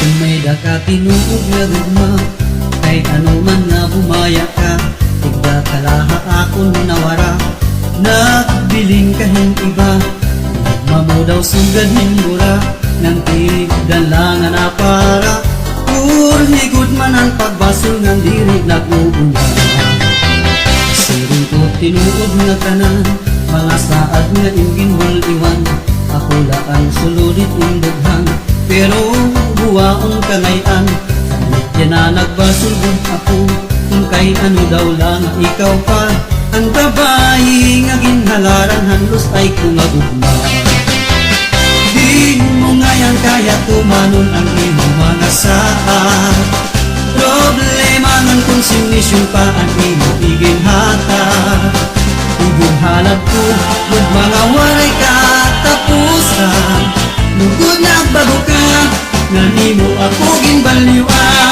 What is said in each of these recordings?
Kung may daka tinuod nga gugma, kahit ano man nga bumaya ka, tigda kalaha akon nawara. Nagbiling kahing iba, mamo daw sugad himbura, nang tigdan lang nga na para. Higud man ang pagbasol ng diri nag-uuna. Siring ko tinuod nga tanan, mga saad nga ingin iwan. Ako laan suludit indaghan, pero buwaon kanayan. Yan na nagbasulod ako, kung kay ano daw lang ikaw pa. Ang babae nga ginhalaran hanlos ay kumagugma. Di mo ngayon kaya tumanon ang imong mga saad. Problema ng konsumisyon pa ang imong iginhatag. Iginhalad ko, kung mga waray katapusan. Lugod na bago ka, nga nimo ako ginbalyuan.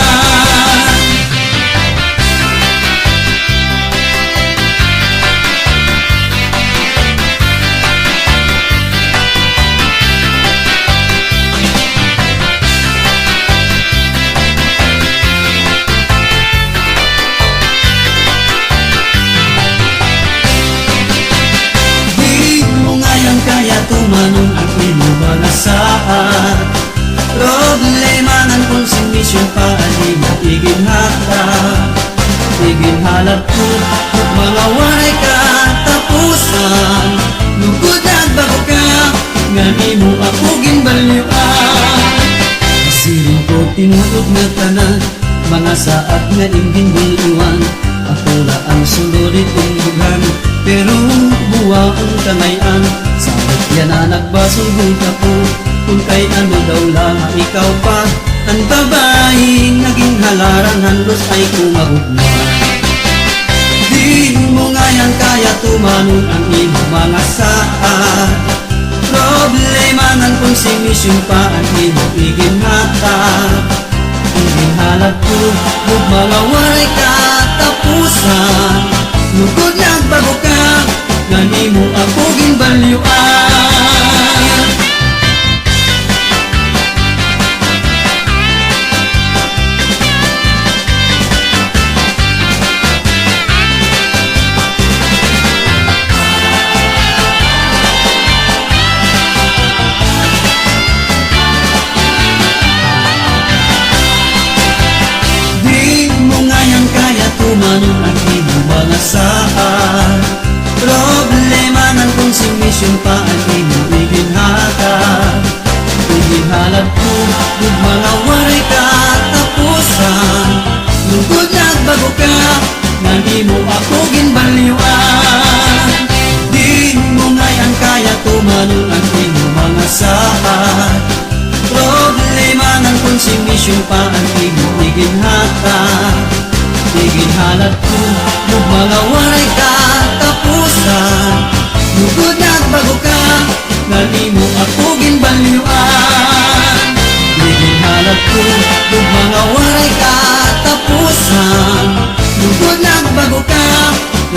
Tumanon ang imong mga saad. Problema ng konsumisyon pa ang imong iginhatag. Iginhalad ko, kung mga waray katapusan. Lugod na bago ka, nga nimo ako ginbalyuan. Siring ko tinuod nga tanan, mga saad nga ingin iwan. Ako la ang sundodit ingdugan, pero buwaon kanayan. Sabit yan na nagbasulod ako, kung kay ano daw lang ikaw pa. Ang babaeng naging halaran hanlos ay kumagugma. Di mo nga yan kaya tumanon ang imong mga saad. Problema ng konsumisyon pa ang imong iginhatag. Iginhalad ko, kung mga waray katapusan. Lugod na bago ka, nga nimo ako ginbalyuan. Di mo nga yan kaya tumanon ang imong mga saad. Problema ng konsumisyon pa ang imong iginhatag. Iginhalad ko, kung mga waray katapusan. Lugod na bago ka, nga nimo ako ginbalyuan. Di mo nga yan kaya tumanon ang imong mga saad. Problema ng konsumisyon pa ang imong iginhatag. Iginhalad ko, kung mga waray katapusan. Lugod na bago ka, nga nimo ako ginbalyuan. Iginhalad ko, kung mga waray katapusan. Lugod na bago ka,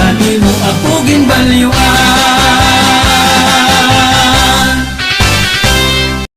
nga nimo ako ginbalyuan.